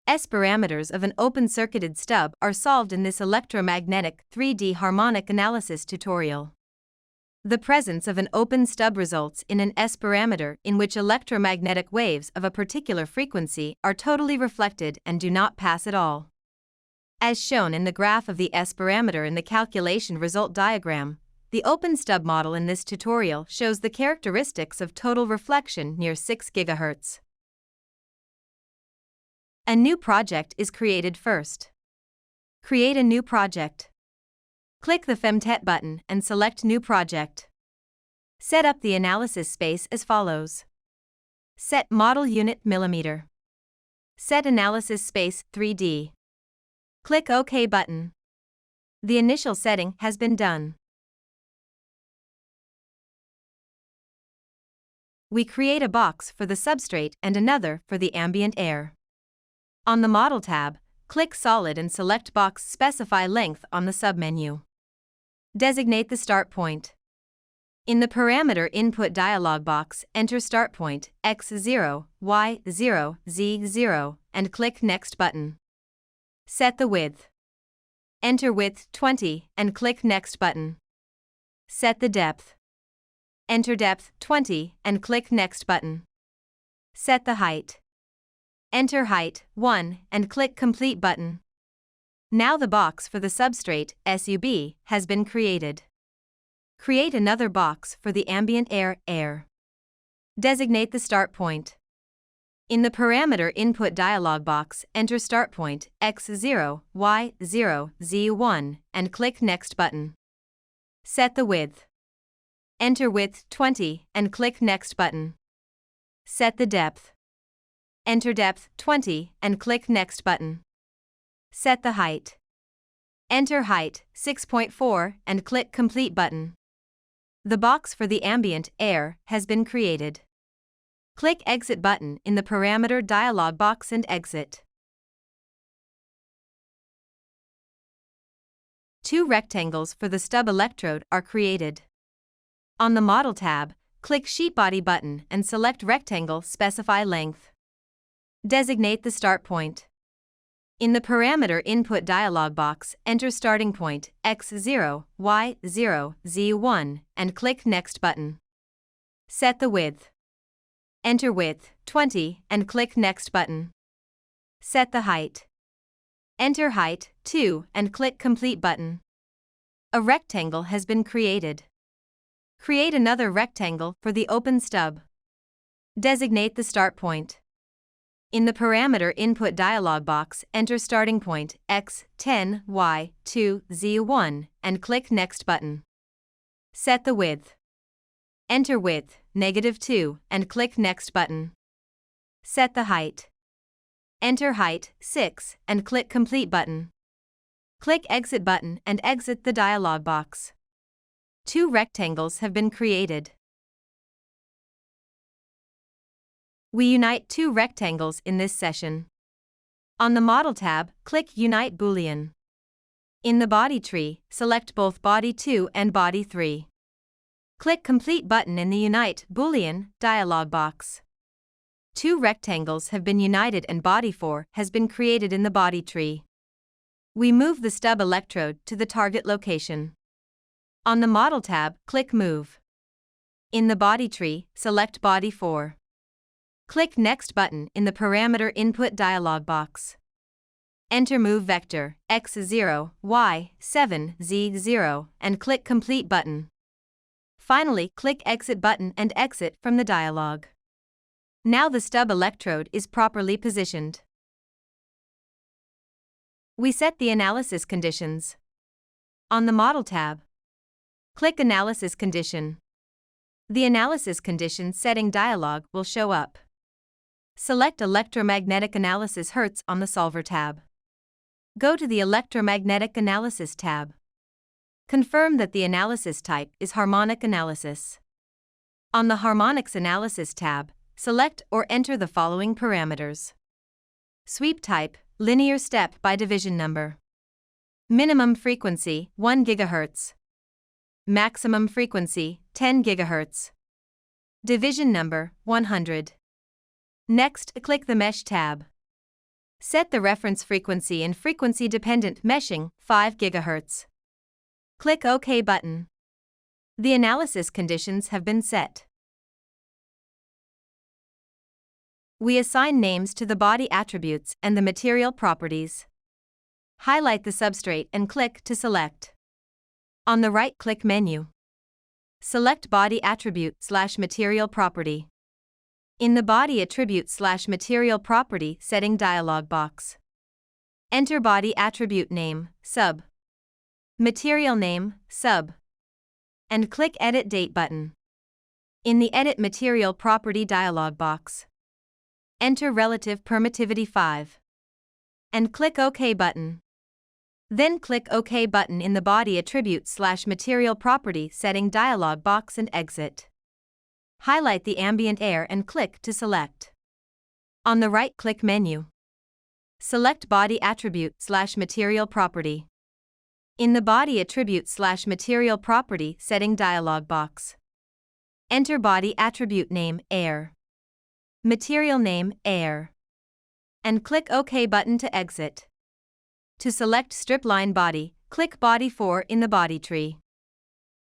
S parameters of an open-circuited stub are solved in this electromagnetic 3D harmonic analysis tutorial. The presence of an open stub results in an S parameter in which electromagnetic waves of a particular frequency are totally reflected and do not pass at all. As shown in the graph of the S parameter in the calculation result diagram, the open stub model in this tutorial shows the characteristics of total reflection near 6 GHz. A new project is created first. Create a new project. Click the Femtet button and select New Project. Set up the analysis space as follows. Set Model Unit Millimeter. Set Analysis Space 3D. Click OK button. The initial setting has been done. We create a box for the substrate and another for the ambient air. On the Model tab, click Solid and select Box Specify Length on the submenu. Designate the start point. In the Parameter Input dialog box, enter start point x0, y0, z0, and click Next button. Set the width. Enter width 20 and click Next button. Set the depth. Enter depth 20 and click Next button. Set the height. Enter height 1 and click Complete button. Now the box for the substrate, SUB, has been created. Create another box for the ambient air. Designate the start point. In the Parameter Input dialog box, enter start point x0, y0, z1, and click Next button. Set the width. Enter width 20 and click Next button. Set the depth. Enter depth 20 and click Next button. Set the height. Enter height 6.4 and click Complete button. The box for the ambient air has been created. Click Exit button in the Parameter dialog box and exit. Two rectangles for the stub electrode are created. On the Model tab, click Sheet Body button and select Rectangle Specify Length. Designate the start point. In the Parameter Input dialog box, enter starting point x0, y0, z1, and click Next button. Set the width. Enter width 20 and click Next button. Set the height. Enter height 2 and click Complete button. A rectangle has been created. Create another rectangle for the open stub. Designate the start point. In the Parameter Input dialog box, enter starting point x10, y2, z1, and click Next button. Set the width. Enter width -2 and click Next button. Set the height. Enter height 6 and click Complete button. Click Exit button and exit the dialog box. Two rectangles have been created. We unite two rectangles in this session. On the Model tab, click Unite Boolean. In the Body tree, select both Body 2 and Body 3. Click Complete button in the Unite Boolean dialog box. Two rectangles have been united and Body 4 has been created in the Body tree. We move the stub electrode to the target location. On the Model tab, click Move. In the Body tree, select Body 4. Click Next button in the Parameter Input dialog box. Enter Move Vector x0, y7, z0, and click Complete button. Finally, click Exit button and exit from the dialog. Now the stub electrode is properly positioned. We set the analysis conditions. On the Model tab, click Analysis Condition. The Analysis Condition Setting dialog will show up. Select Electromagnetic Analysis Hertz on the Solver tab. Go to the Electromagnetic Analysis tab. Confirm that the analysis type is Harmonic Analysis. On the Harmonics Analysis tab, select or enter the following parameters. Sweep type, linear step by division number. Minimum frequency, 1 GHz. Maximum frequency, 10 GHz. Division number, 100. Next, click the Mesh tab. Set the reference frequency in frequency-dependent meshing, 5 GHz. Click OK button. The analysis conditions have been set. We assign names to the body attributes and the material properties. Highlight the substrate and click to select. On the right-click menu, select Body Attribute/Material Property. In the Body Attribute/Material Property Setting dialog box, enter Body Attribute Name, Sub, Material Name, Sub, and click Edit Date button. In the Edit Material Property dialog box, enter Relative Permittivity 5, and click OK button. Then click OK button in the Body Attribute/Material Property Setting dialog box and exit. Highlight the ambient air and click to select. On the right-click menu, select Body Attribute/Material Property. In the Body Attribute/Material Property Setting dialog box, enter Body Attribute Name, Air, Material Name, Air, and click OK button to exit. To select Strip Line Body, click Body 4 in the Body tree.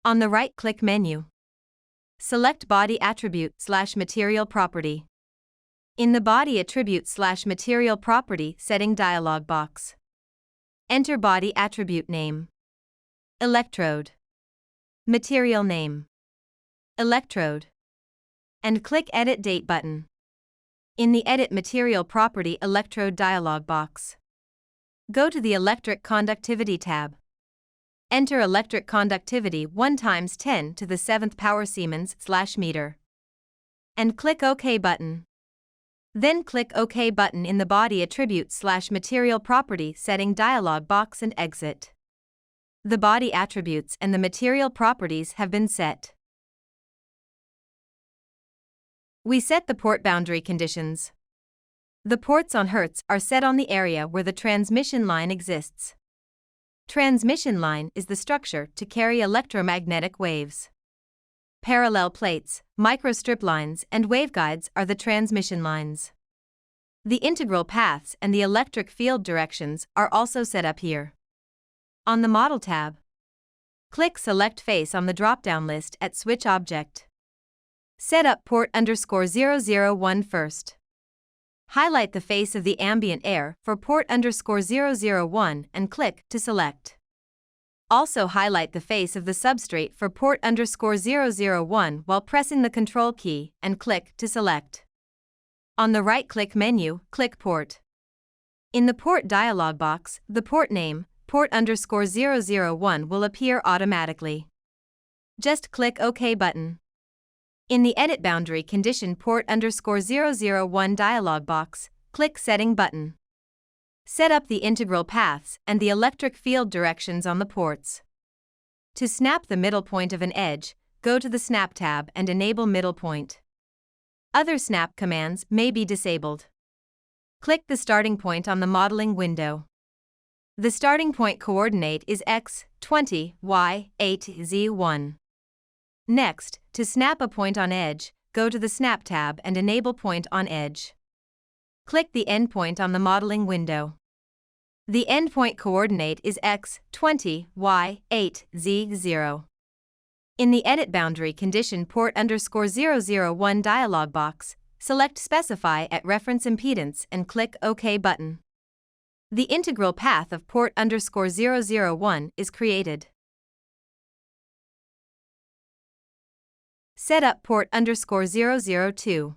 On the right-click menu, select Body Attribute/Material Property. In the Body Attribute/Material Property Setting dialog box, enter Body Attribute Name, Electrode, Material Name, Electrode, and click Edit Date button. In the Edit Material Property Electrode dialog box, go to the Electric Conductivity tab. Enter electric conductivity 1 × 10⁷ power Siemens/meter. And click OK button. Then click OK button in the Body Attribute/Material Property Setting dialog box and exit. The body attributes and the material properties have been set. We set the port boundary conditions. The ports on Hertz are set on the area where the transmission line exists. Transmission line is the structure to carry electromagnetic waves. Parallel plates, microstrip lines, and waveguides are the transmission lines. The integral paths and the electric field directions are also set up here. On the Model tab, click Select Face on the drop-down list at Switch Object. Set up port_001 first. Highlight the face of the ambient air for port_001 and click to select. Also highlight the face of the substrate for port_001 while pressing the Control key and click to select. On the right-click menu, click Port. In the Port dialog box, the port name, port_001 will appear automatically. Just click OK button. In the Edit Boundary Condition port_001 dialog box, click Setting button. Set up the integral paths and the electric field directions on the ports. To snap the middle point of an edge, go to the Snap tab and enable middle point. Other snap commands may be disabled. Click the starting point on the modeling window. The starting point coordinate is X, 20, Y, 8, Z, 1. Next, to snap a point on edge, go to the Snap tab and enable Point on Edge. Click the endpoint on the modeling window. The endpoint coordinate is X, 20, Y, 8, Z, 0. In the Edit Boundary Condition port_001 dialog box, select Specify at Reference Impedance and click OK button. The integral path of port_001 is created. Set up port_002.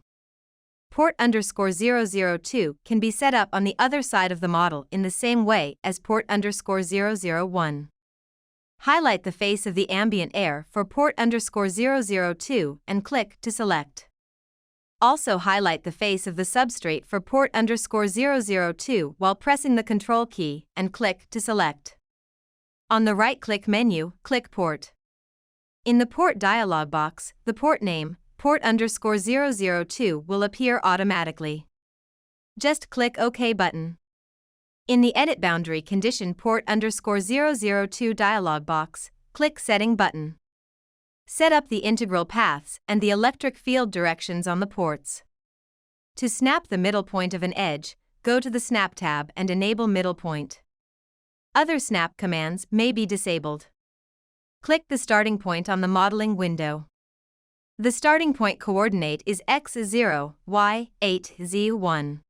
Port_002 can be set up on the other side of the model in the same way as port_001. Highlight the face of the ambient air for port_002 and click to select. Also highlight the face of the substrate for port_002 while pressing the Control key and click to select. On the right-click menu, click Port. In the Port dialog box, the port name, port_002 will appear automatically. Just click OK button. In the Edit Boundary Condition port_002 dialog box, click Setting button. Set up the integral paths and the electric field directions on the ports. To snap the middle point of an edge, go to the Snap tab and enable middle point. Other snap commands may be disabled. Click the starting point on the modeling window. The starting point coordinate is x0, y8, z1.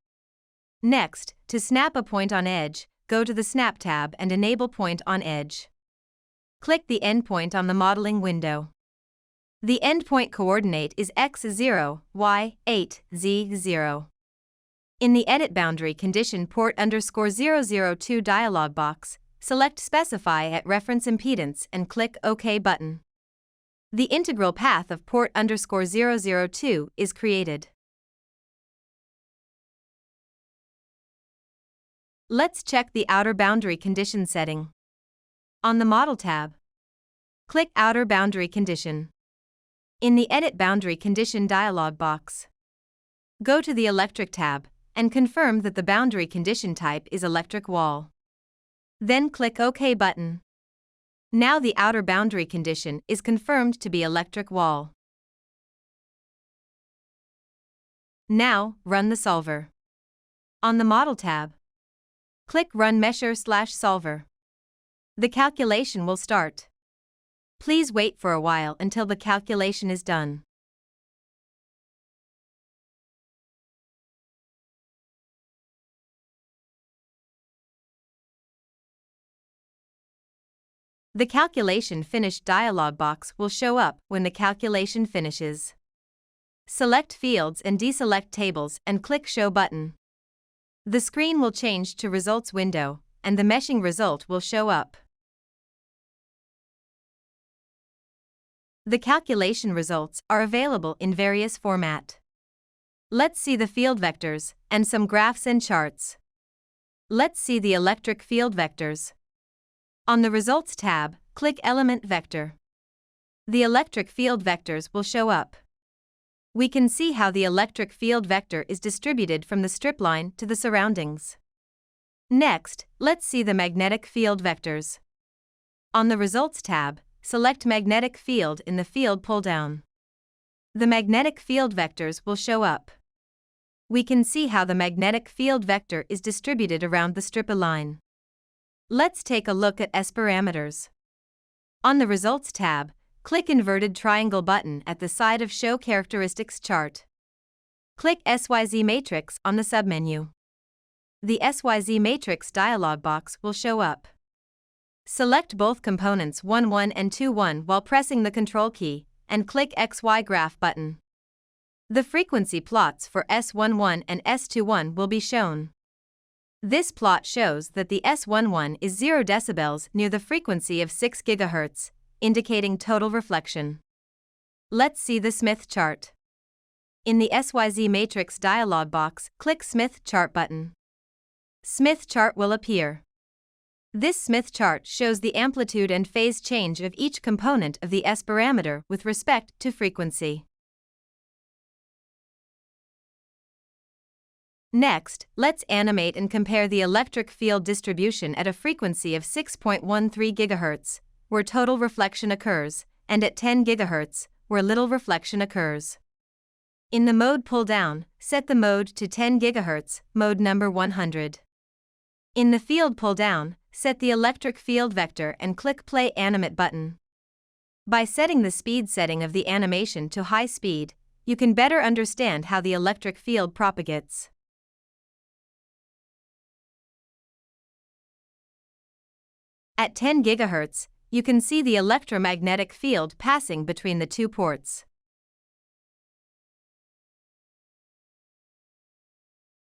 Next, to snap a point on edge, go to the Snap tab and enable Point on Edge. Click the endpoint on the modeling window. The endpoint coordinate is x0, y8, z0. In the Edit Boundary Condition port_002 dialog box, select Specify at Reference Impedance and click OK button. The integral path of port_002 is created. Let's check the Outer Boundary Condition setting. On the Model tab, click Outer Boundary Condition. In the Edit Boundary Condition dialog box, go to the Electric tab and confirm that the boundary condition type is electric wall. Then click OK button. Now the outer boundary condition is confirmed to be electric wall. Now, run the solver. On the Model tab, click Run Mesher/Solver. The calculation will start. Please wait for a while until the calculation is done. The Calculation Finished dialog box will show up when the calculation finishes. Select Fields and deselect Tables and click Show button. The screen will change to Results window, and the meshing result will show up. The calculation results are available in various formats. Let's see the field vectors and some graphs and charts. Let's see the electric field vectors. On the Results tab, click Element Vector. The electric field vectors will show up. We can see how the electric field vector is distributed from the strip line to the surroundings. Next, let's see the magnetic field vectors. On the Results tab, select Magnetic Field in the Field pull-down. The magnetic field vectors will show up. We can see how the magnetic field vector is distributed around the strip line. Let's take a look at S parameters. On the Results tab, click Inverted Triangle button at the side of Show Characteristics chart. Click SYZ Matrix on the submenu. The SYZ Matrix dialog box will show up. Select both components 1,1 and 2,1 while pressing the Control key, and click XY Graph button. The frequency plots for S11 and S21 will be shown. This plot shows that the S11 is 0 decibels near the frequency of 6 GHz, indicating total reflection. Let's see the Smith chart. In the SYZ Matrix dialog box, click Smith Chart button. Smith chart will appear. This Smith chart shows the amplitude and phase change of each component of the S parameter with respect to frequency. Next, let's animate and compare the electric field distribution at a frequency of 6.13 GHz, where total reflection occurs, and at 10 GHz, where little reflection occurs. In the Mode pull-down, set the mode to 10 GHz, mode number 100. In the Field pull-down, set the electric field vector and click Play Animate button. By setting the speed setting of the animation to high speed, you can better understand how the electric field propagates. At 10 GHz, you can see the electromagnetic field passing between the two ports.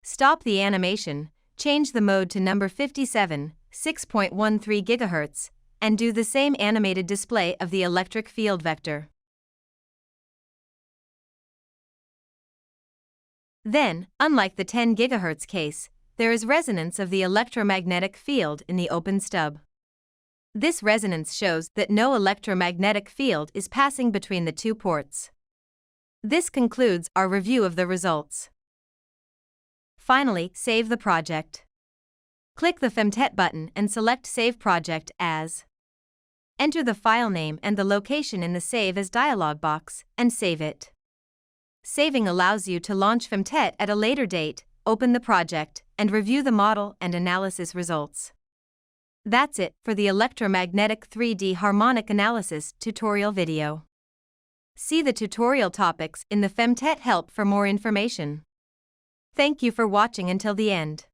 Stop the animation, change the mode to number 57, 6.13 GHz, and do the same animated display of the electric field vector. Then, unlike the 10 GHz case, there is resonance of the electromagnetic field in the open stub. This resonance shows that no electromagnetic field is passing between the two ports. This concludes our review of the results. Finally, save the project. Click the Femtet button and select Save Project As. Enter the file name and the location in the Save As dialog box, and save it. Saving allows you to launch Femtet at a later date, open the project, and review the model and analysis results. That's it for the electromagnetic 3D harmonic analysis tutorial video. See the tutorial topics in the Femtet help for more information. Thank you for watching until the end.